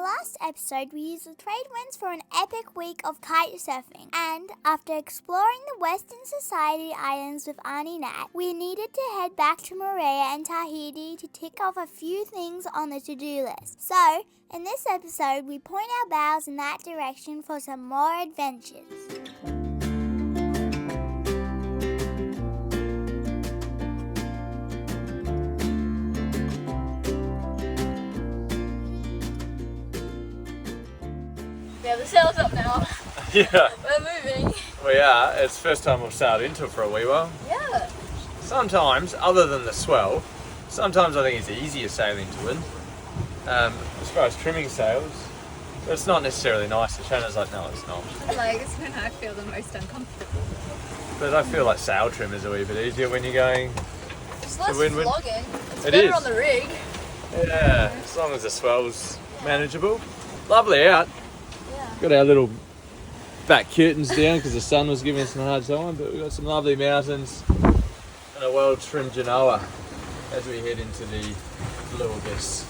last episode, we used the trade winds for an epic week of kite surfing, and after exploring the Western Society Islands with Auntie Nat, we needed to head back to Moorea and Tahiti to tick off a few things on the to-do list. So, in this episode, we point our bows in that direction for some more adventures. We have the sails up now. Yeah. We're moving. We are. It's the first time we've sailed into it for a wee while. Yeah. Sometimes, other than the swell, sometimes I think it's easier sailing to wind. As far as trimming sails, it's not necessarily nice. Shanna's like, no, it's not. Like, it's when I feel the most uncomfortable. But I feel like sail trim is a wee bit easier when you're going It's less to wind. flogging. It's It better is. on the rig. Yeah, as long as the swell's manageable. Lovely out. Yeah. Got our little back curtains down because the sun was giving us a hard time, but we've got some lovely mountains and a well-trimmed Genoa as we head into the blue abyss.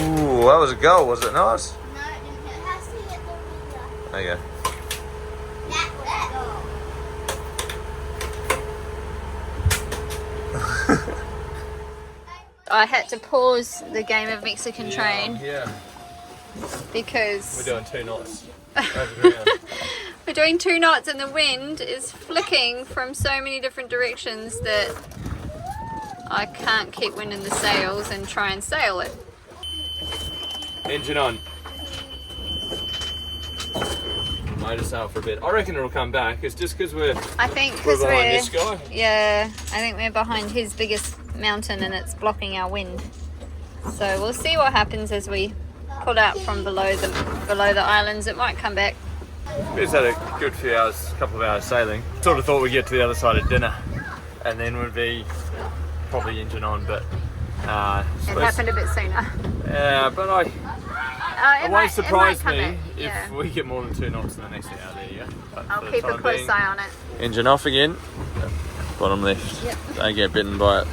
Ooh, that was a goal, was it nice? No, it didn't. It has to hit the window. There you go. I had to pause the game of Mexican Train Yeah, because we're doing 2 knots over ground. we're doing 2 knots and the wind is flicking from so many different directions that I can't keep wind in the sails and try and sail it. Engine on. Motor sail for a bit. I reckon it'll come back. It's just because we're I think because behind this guy. Yeah, I think we're behind his biggest mountain and it's blocking our wind. So we'll see what happens as we pull out from below the islands. It might come back. We just had a good few hours, couple of hours sailing. Sort of thought we'd get to the other side of dinner and then we'd be probably engine on, but It happened a bit sooner. yeah, but it won't surprise me if Yeah. we get more than 2 knots in the next hour. There you go. But I'll for the keep a time close being, eye on it. Engine off again. Bottom left. Yep. Don't get bitten by it.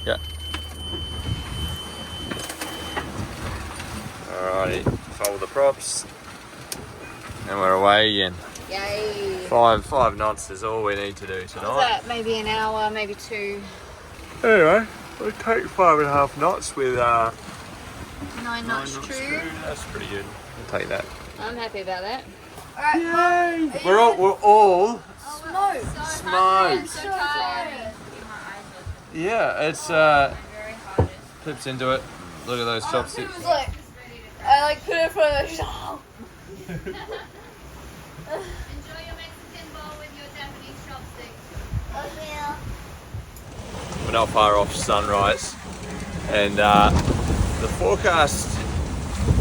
Yeah. Alrighty, fold the props. And we're away again. Yay. 5 knots is all we need to do What's tonight. that? Maybe an hour, maybe 2. Anyway, we'll take 5.5 knots with 9 knots true. That's pretty good. We'll take that. I'm happy about that. Yay! We're all smoked. So tired. Yeah, it's clips into it. Look at those chopsticks. I put it in front of the shop. Enjoy your Mexican bowl with your Japanese chopsticks. We're not far off sunrise, and the forecast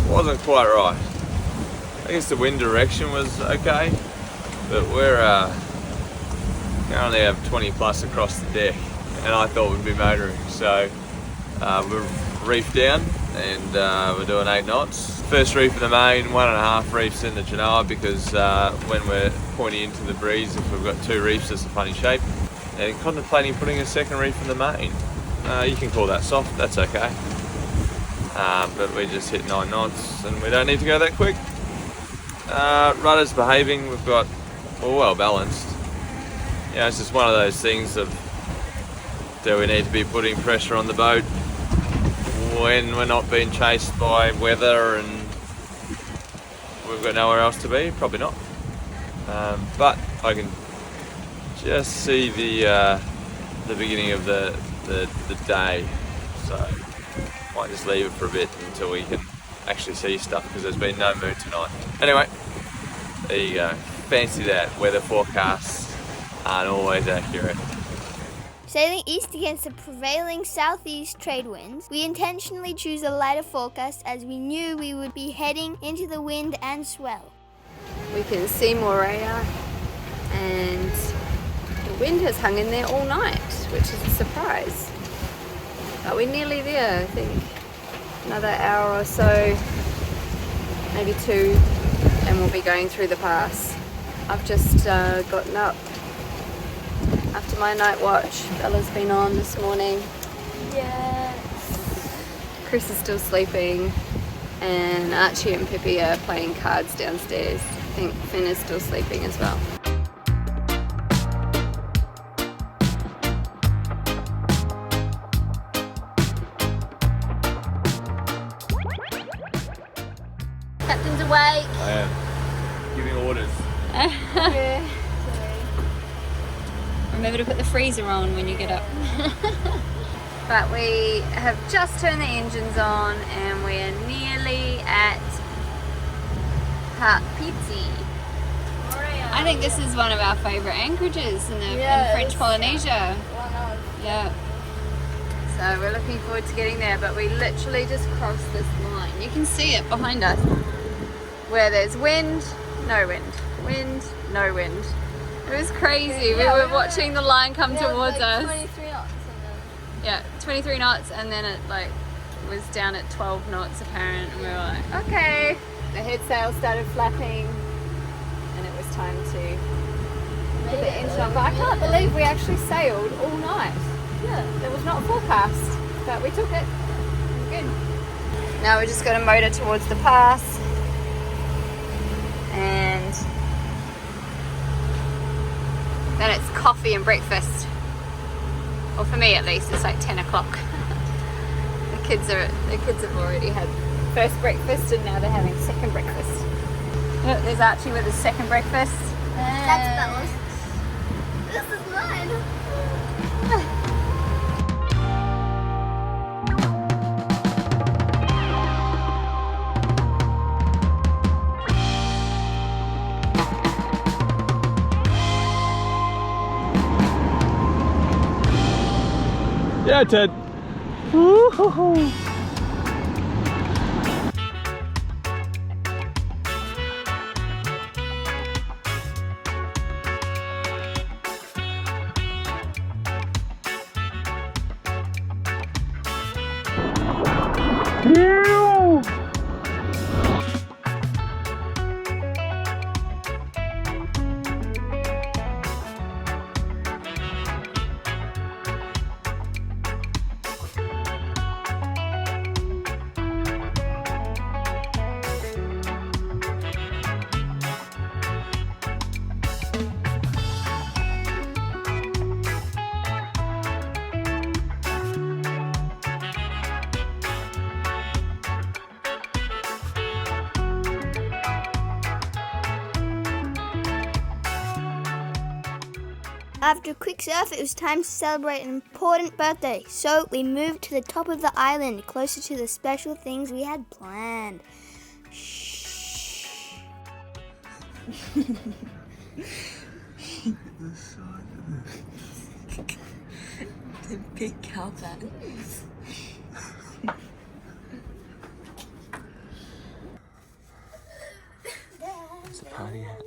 wasn't quite right. I guess the wind direction was okay, but we're currently have 20 plus across the deck, and I thought we'd be motoring, so we're reefed down and we're doing 8 knots. First reef in the main, 1.5 reefs in the Genoa, because when we're pointing into the breeze, if we've got 2 reefs, it's a funny shape. And contemplating putting a second reef in the main. You can call that soft, that's okay. But we just hit 9 knots and we don't need to go that quick. Rudder's behaving, we've got, we're well balanced. You know, it's just one of those things of, do we need to be putting pressure on the boat when we're not being chased by weather and we've got nowhere else to be? Probably not. But I can just see the beginning of the day, so might just leave it for a bit until we can actually see stuff, because there's been no moon tonight. Anyway, there you go. Fancy that. Weather forecasts aren't always accurate. Sailing east against the prevailing southeast trade winds, we intentionally chose a lighter forecast as we knew we would be heading into the wind and swell. We can see Moorea, and the wind has hung in there all night, which is a surprise. But we're nearly there, I think. Another hour or so maybe 2, and we'll be going through the pass. I've just gotten up after my night watch. Bella's been on this morning. Yes. Chris is still sleeping, and Archie and Pippi are playing cards downstairs. I think Finn is still sleeping as well. Captain's awake. I am giving orders. Yeah. Remember to put the freezer on when you get up. But we have just turned the engines on and we're nearly at Papeete. I think this is one of our favourite anchorages in French Polynesia. Yeah. So we're looking forward to getting there, but we literally just crossed this line. You can see it behind us, where there's wind, no wind, wind, no wind. It was crazy. We were watching the line come towards us. 23 knots. Yeah, 23 knots, and then it like was down at 12 knots apparent, and we were like, okay. The head sail started flapping, and it was time to put the engine on. But I can't believe we actually sailed all night. Yeah, it was not forecast, but we took it. It was good. Now we just got to motor towards the pass, and then it's coffee and breakfast. Well, for me at least, it's like 10 o'clock. The kids have already had first breakfast, and now they're having second breakfast. Look, there's Archie with his second breakfast. That's Bella's. This is mine. Yeah, Ted. Woo-hoo-hoo. After a quick surf, it was time to celebrate an important birthday. So we moved to the top of the island, closer to the special things we had planned. Shh. The big cowpens. It's a party hat.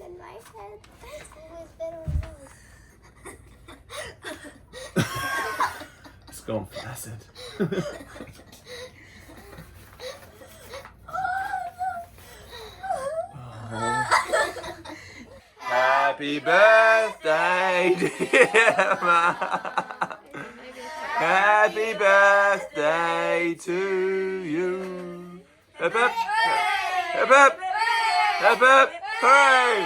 It's gone flaccid. Happy birthday, dear Ma. Happy birthday to you. Hip hip. Hip hip. Hip hip. Hooray!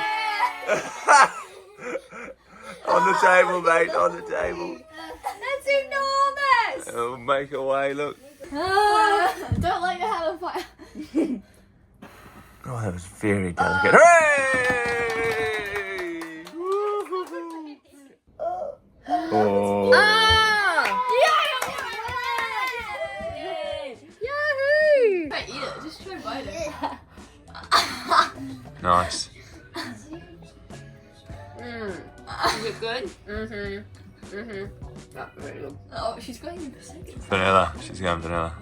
On the table, mate, on the table. That's enormous! Oh, make a way, look. Don't like to have a fire. Oh, that was very delicate. Hooray! Woo-hoo-hoo. Oh. Yahoo! Try eat it. Just try bite it. Nice. Is it good? Mm-hmm. That's very good. Oh, she's going in second. Vanilla. She's going vanilla.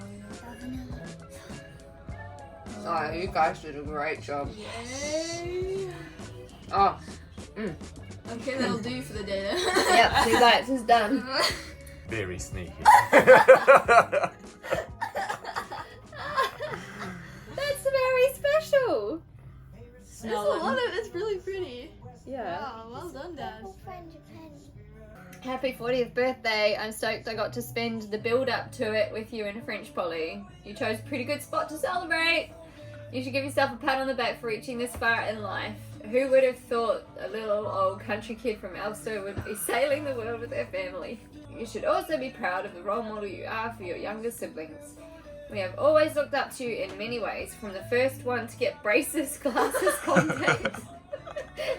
Oh, you guys did a great job. Yay. Oh. Okay, that'll do for the day then. Yep, 2 bites is done. Very sneaky. That's very special. special. There's a lot of it's really pretty. Yeah. Wow, well done, Dad. Happy 40th birthday. I'm stoked I got to spend the build up to it with you and French Polly. You chose a pretty good spot to celebrate. You should give yourself a pat on the back for reaching this far in life. Who would have thought a little old country kid from Elster would be sailing the world with their family? You should also be proud of the role model you are for your younger siblings. We have always looked up to you in many ways, from the first one to get braces, glasses, contacts,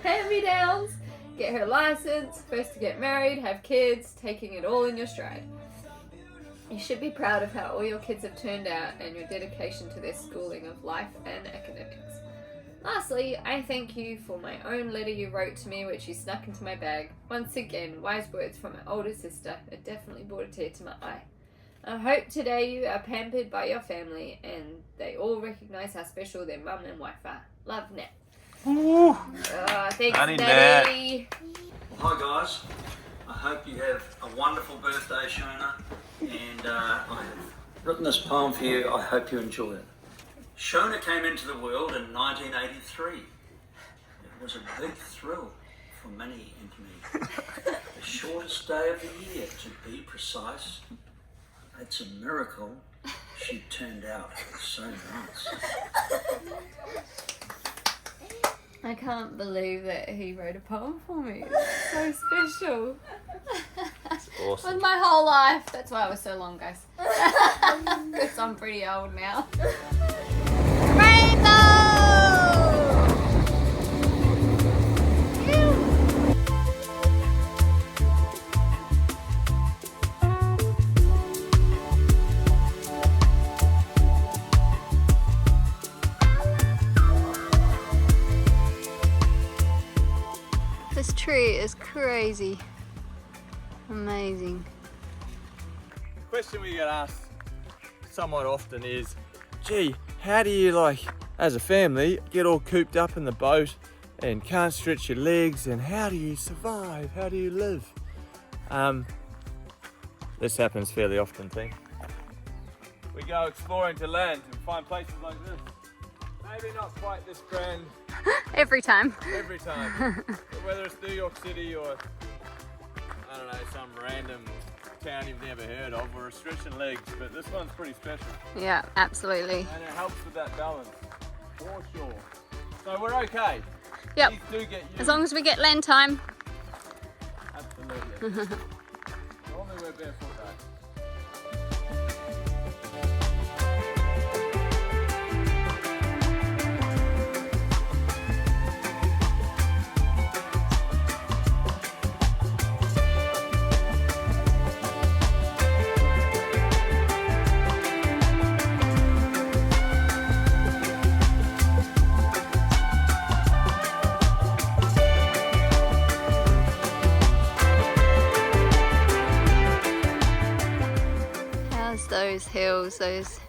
hand-me-downs, get her license, first to get married, have kids, taking it all in your stride. You should be proud of how all your kids have turned out and your dedication to their schooling of life and academics. Lastly, I thank you for my own letter you wrote to me, which you snuck into my bag. Once again, wise words from my older sister. It definitely brought a tear to my eye. I hope today you are pampered by your family and they all recognise how special their mum and wife are. Love, Nat. Ooh. Thanks, Honey, Daddy. Hi guys, I hope you have a wonderful birthday, Shona, and I have written this poem for you. I hope you enjoy it. Shona came into the world in 1983. It was a big thrill for Minnie and me. The shortest day of the year, to be precise. It's a miracle she turned out so nice. I can't believe that he wrote a poem for me. It's so special. Awesome. With my whole life. That's why it was so long, guys. Because I'm pretty old now. Rainbow! This tree is crazy. Amazing. The question we get asked somewhat often is, gee, how do you, like, as a family, get all cooped up in the boat and can't stretch your legs, and how do you survive? How do you live? This happens fairly often, team. We go exploring to land and find places like this. Maybe not quite this grand Every time. every time, but whether it's New York City or, I don't know, some random town you've never heard of, we're stretching legs, but this one's pretty special. Yeah, absolutely. And it helps with that balance, for sure. So we're okay. Yep. These do get used. As long as we get land time. Absolutely. Normally we're barefoot though. Those hills, those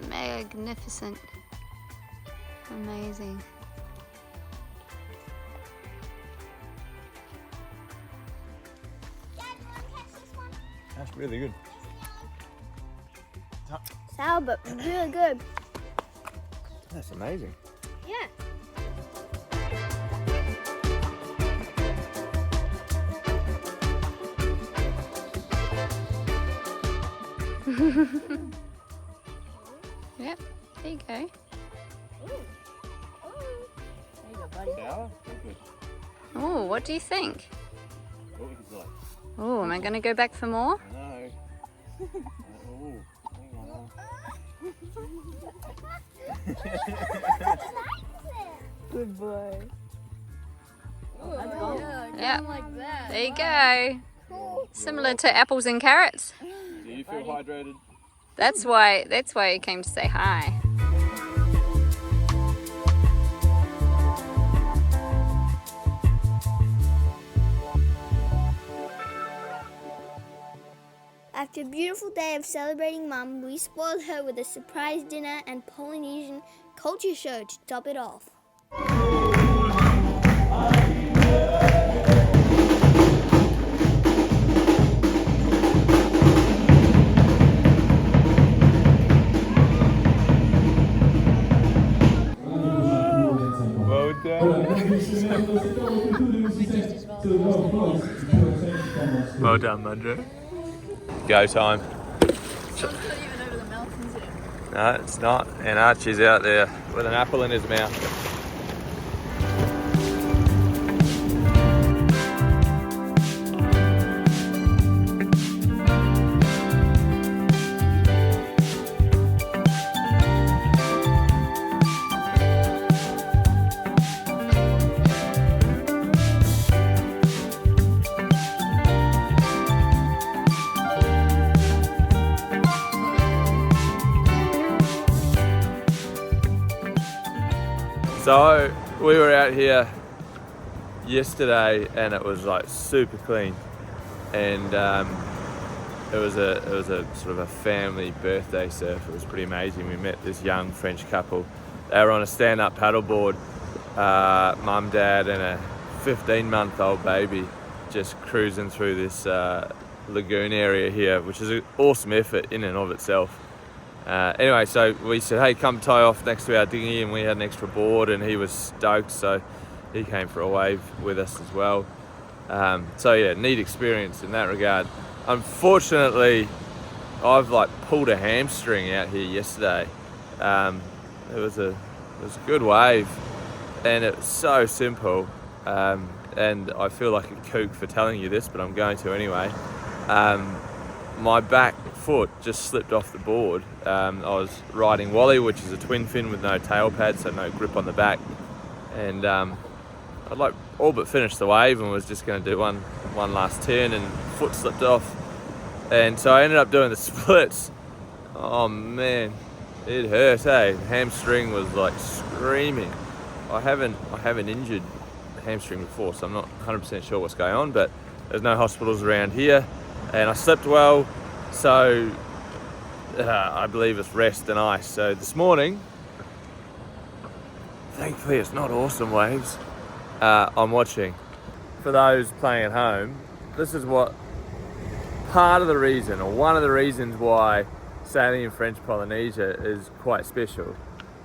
magnificent, amazing. Dad, you want to catch this one? That's really good. Sailboat, really good. That's amazing. Yeah. Yep, there you go. Sour? Good. Oh, what do you think? What would you like? Oh, am I going to go back for more? No. Oh, hang on. Good boy. Yeah, Yeah, like that. there you go. Similar to apples and carrots. Do you feel hydrated? That's why you came to say hi. After a beautiful day of celebrating Mum, we spoiled her with a surprise dinner and Polynesian culture show to top it off. Well done, Mudra. Go time. Sean's not even over the mountains yet. No, it's not. And Archie's out there with an apple in his mouth. So we were out here yesterday and it was like super clean, and it was a sort of a family birthday surf. It was pretty amazing. We met this young French couple. They were on a stand-up paddleboard, mum, dad and a 15-month-old baby, just cruising through this lagoon area here, which is an awesome effort in and of itself. Anyway, so we said, hey, come tie off next to our dinghy, and we had an extra board and he was stoked, so he came for a wave with us as well. So yeah, neat experience in that regard. Unfortunately, I've like pulled a hamstring out here yesterday. It was a good wave and it was so simple, and I feel like a kook for telling you this, but I'm going to anyway. My back foot just slipped off the board. I was riding Wally, which is a twin fin with no tail pad, so no grip on the back, and I'd like all but finished the wave and was just going to do one last turn, and foot slipped off, and so I ended up doing the splits. Oh man, it hurt, hey. The hamstring was like screaming. I haven't injured the hamstring before, so I'm not 100% sure what's going on, but there's no hospitals around here, and I slept well, so I believe it's rest and ice. So this morning, thankfully it's not awesome waves, I'm watching. For those playing at home, this is what part of the reason, or one of the reasons why sailing in French Polynesia is quite special,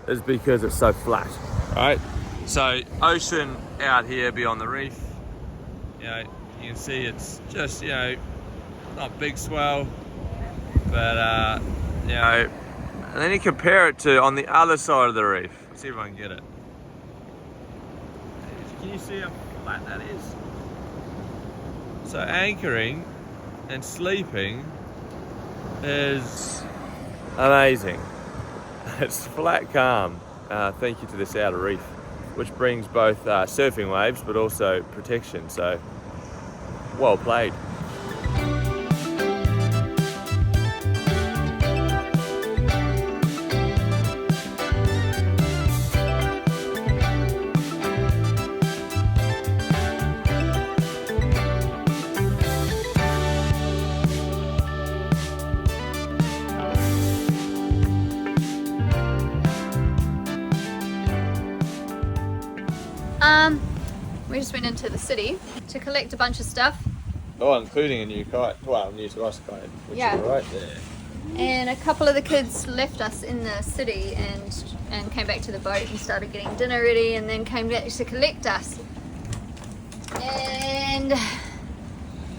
is because it's so flat, right? So ocean out here beyond the reef, you know, you can see it's just, you know, not big swell, but you know, and then you compare it to on the other side of the reef. Let's see if I can get it. Can you see how flat that is? So anchoring and sleeping is amazing. It's flat calm, thank you to this outer reef, which brings both surfing waves but also protection, so well played. We just went into the city to collect a bunch of stuff. Oh, including a new kite. Well, new to us kite, which Yeah. is right there. And a couple of the kids left us in the city and came back to the boat and started getting dinner ready, and then came back to collect us. And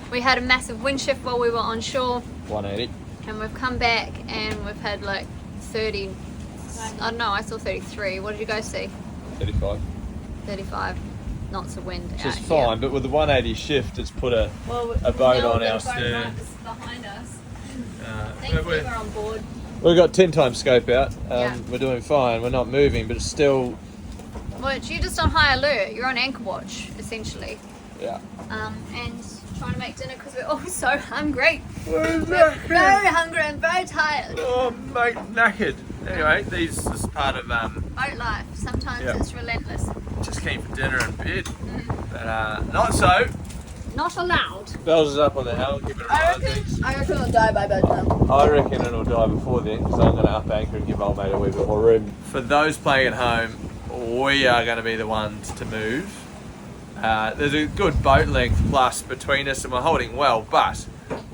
we had a massive wind shift while we were on shore. 180. And we've come back and we've had like 30, I don't know, I saw 33. What did you guys see? 35. 35 knots of wind Which out is here. fine, but with the 180 shift, it's put a boat on our stern. Behind us. But Thankfully we're on board. we've got 10 times scope out. Yeah. We're doing fine. We're not moving, but it's still, Well, you're just on high alert. You're on anchor watch, essentially. yeah. And trying to make dinner because we're all so hungry. Where's We're very hungry and very tired. Oh, mate, knackered. Anyway, this is part of Boat life. Sometimes Yeah. it's relentless. just keen for dinner and bed, but not so. Not allowed. Bells is up on the hill. Give it a ride. I reckon it'll die by bedtime. I reckon it'll die before then, because I'm going to up anchor and give old mate a wee bit more room. For those playing at home, we are going to be the ones to move. There's a good boat length plus between us, and we're holding well, but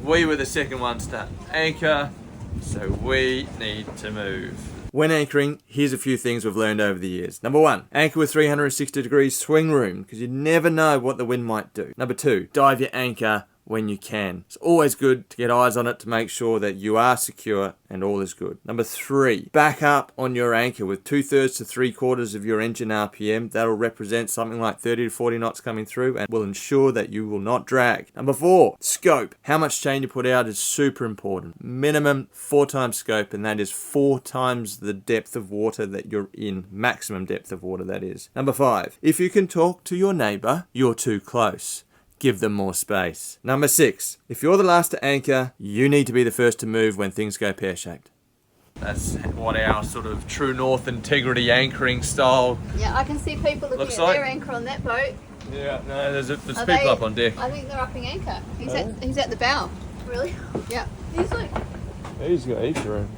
we were the second ones to anchor, so we need to move. When anchoring, here's a few things we've learned over the years. Number 1, anchor with 360 degrees swing room, because you never know what the wind might do. Number 2, dive your anchor when you can. It's always good to get eyes on it to make sure that you are secure and all is good. Number 3, back up on your anchor with 2/3 to 3/4 of your engine RPM. That'll represent something like 30 to 40 knots coming through and will ensure that you will not drag. Number 4, scope. How much chain you put out is super important. Minimum 4 times scope, and that is 4 times the depth of water that you're in. Maximum depth of water, that is. Number 5, if you can talk to your neighbour, you're too close. Give them more space. Number 6, if you're the last to anchor, you need to be the first to move when things go pear-shaped. That's what our sort of true north integrity anchoring style. Yeah, I can see people looking Looks at like. their anchor on that boat. Yeah, no, there's Are people they- up on deck. I think they're upping anchor. He's at the bow. Really? Yeah. He's like, He's got heaps of room.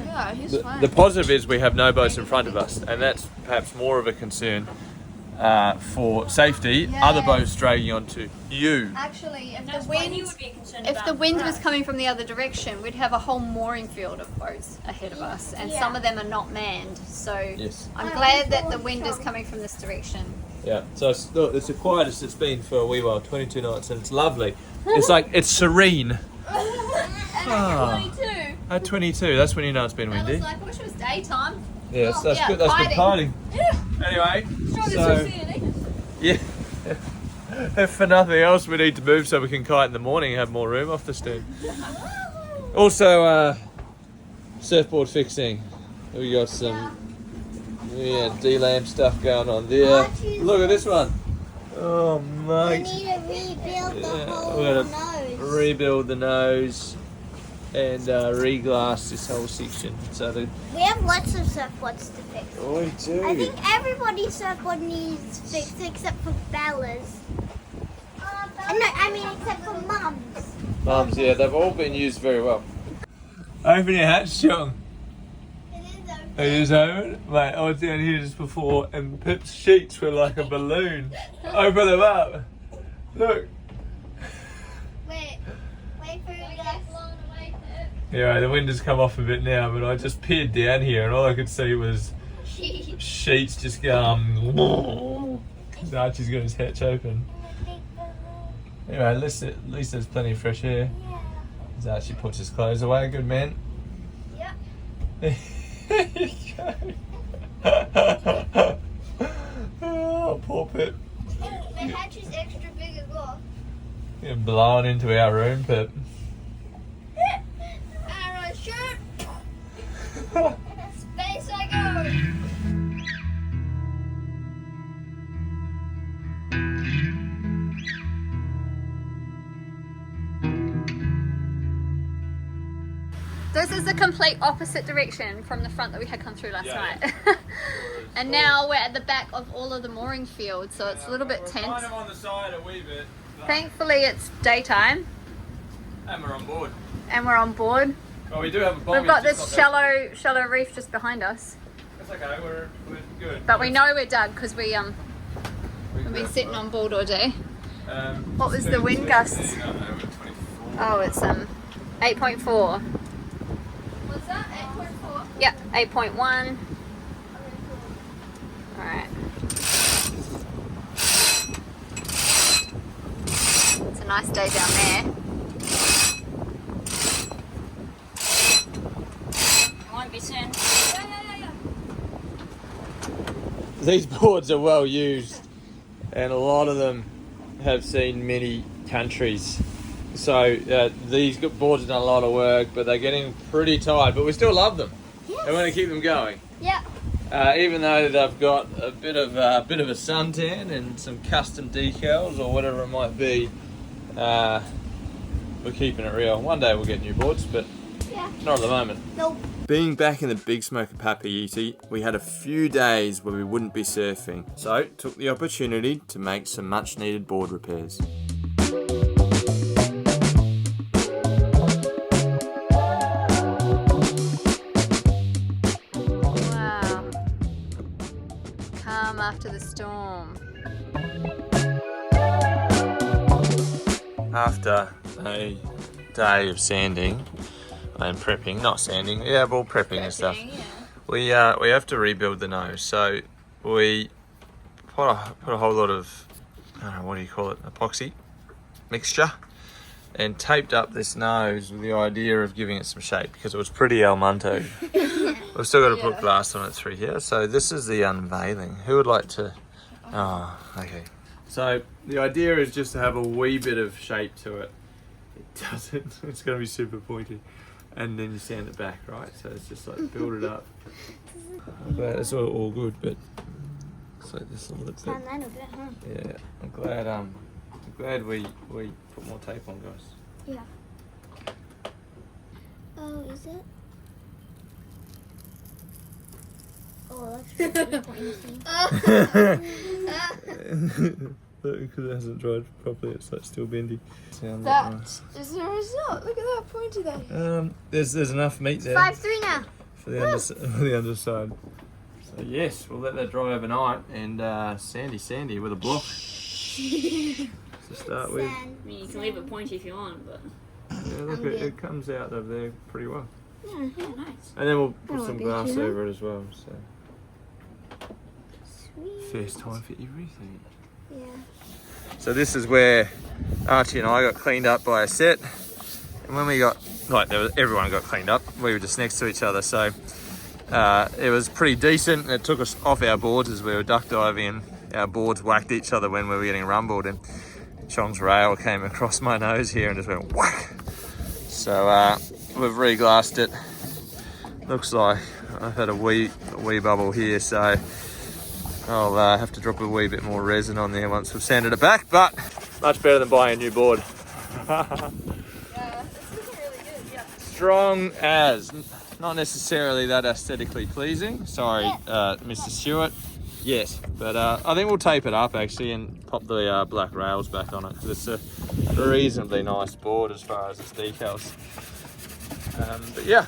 yeah, he's fine. The positive is we have no boats in front of us, and that's perhaps more of a concern for safety. Yeah. Other boats dragging onto you. Actually, if That's the what wind, you would be concerned if about the wind for was us. coming from the other direction, we'd have a whole mooring field of boats ahead of us, and some of them are not manned. So Yes. I'm glad that the wind is coming from this direction. Yeah. So it's the quietest it's been for a wee while. 22 nights, and it's lovely. It's like it's serene. Ah. 22. At 22, that's when you know it's been I windy. was like, I wish it was daytime. Yeah, Oh, that's yeah, good. That's good hiding. hiding. Anyway, Strongest so we've seen it, yeah. If for nothing else, we need to move so we can kite in the morning and have more room off the steam. Also, surfboard fixing. We got some D-lamp stuff going on there. Look at this one. Oh, We mate. need to rebuild the Yeah, whole we're nose. gonna rebuild the nose and reglass this whole section. So the We have lots of surfboards to fix. we do. I think everybody's surfboard needs fixed except for Bella's. No, I mean except for Mum's. Mums, yeah, they've all been used very well. Open your hatch, John. It is open. It is open. Mate, I was down here just before and Pip's sheets were like a balloon. Open them up. Look. Wait for it to get blown away. Yeah, the wind has come off a bit now, but I just peered down here and all I could see was sheets just going. Archie's got his hatch open. Anyway, at least there's plenty of fresh air. As Archie puts his clothes away, good man. Yep. There you go. Oh, poor Pip. The hatch is extra big as well. You're blowing into our room, Pip. Alright, shirt. Space I go. This is the complete opposite direction from the front that we had come through last Yeah, night. And now we're at the back of all of the mooring fields, so it's a little bit tense. Kind of on the side a wee bit. Thankfully it's daytime And we're on board. and we're on board. Well, we do have a bomb. We've got this shallow reef just behind us. It's okay, we're good. But we know we're dug because we've been sitting on board all day. What was the wind gusts? Oh, it's 8.4. What's that? 8.4? Yep, 8.1. Alright. It's a nice day down there. It won't be soon. Yeah. These boards are well used, and a lot of them have seen many countries. So these boards have done a lot of work, but they're getting pretty tired. But we still love them. Yes. And want to keep them going. Yeah. Even though they've got a bit of a suntan and some custom decals or whatever it might be, we're keeping it real. One day we'll get new boards, but Yeah. not at the moment. Nope. Being back in the big smoke of Papeete, we had a few days where we wouldn't be surfing, so took the opportunity to make some much needed board repairs. Wow. Calm after the storm. After a day of sanding and prepping, not sanding, yeah, ball prepping and stuff, We have to rebuild the nose, so we put a whole lot of, I don't know, what do you call it, epoxy mixture, and taped up this nose with the idea of giving it some shape because it was pretty El Monte. We've still got to put glass on it through here. So this is the unveiling. Who would like to? Oh, okay. So the idea is just to have a wee bit of shape to it. It doesn't. It's going to be super pointy, and then you sand it back, right? So it's just like build it up. I'm glad it's all good, but it's like this a little bit. Sound that a bit, huh? Yeah, I'm glad we put more tape on, guys. Yeah. Oh, is it? Oh, that's really pointy. Because it hasn't dried properly, it's like still bendy. Sounds That nice. is the result. Look at that pointy there. There's enough meat there 5-3 now. for the underside. So yes, we'll let that dry overnight, and sandy with a block to start with. I mean, you can leave it pointy if you want, but Yeah, look, it comes out over there pretty well. Yeah, nice. And then we'll put That some won't be glass too over it as well. So sweet. first time for everything. Yeah. So this is where Archie and I got cleaned up by a set. And when we got, everyone got cleaned up. We were just next to each other. So it was pretty decent. It took us off our boards as we were duck diving, and our boards whacked each other when we were getting rumbled. And Chong's rail came across my nose here and just went whack. So we've re-glassed it. Looks like I've had a wee bubble here. So I'll have to drop a wee bit more resin on there once we've sanded it back, but much better than buying a new board. Yeah, it's looking really good. Yeah. Strong as, not necessarily that aesthetically pleasing. Sorry, Mr. Stewart. Yes, but I think we'll tape it up actually and pop the black rails back on it because it's a reasonably nice board as far as its decals. But yeah.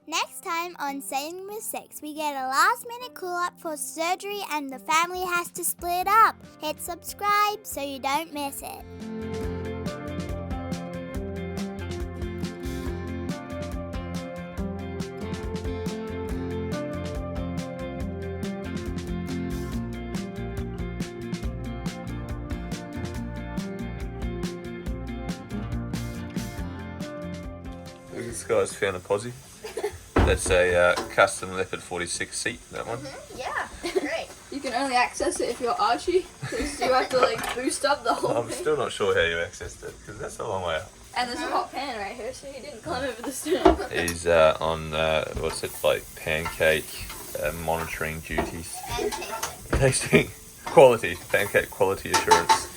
Next time on Sailing with Six, we get a last minute call up for surgery and the family has to split up. Hit subscribe so you don't miss it. This guy's found a posse. That's a custom Leopard 46 seat, that one. Yeah, great. You can only access it if you're Archie, because you have to like boost up the whole I'm thing. still not sure how you accessed it, because that's a long way up. And there's a hot pan right here, so he didn't climb over the stone. He's on, what's it, like pancake monitoring duties. And Tasting quality, pancake quality assurance.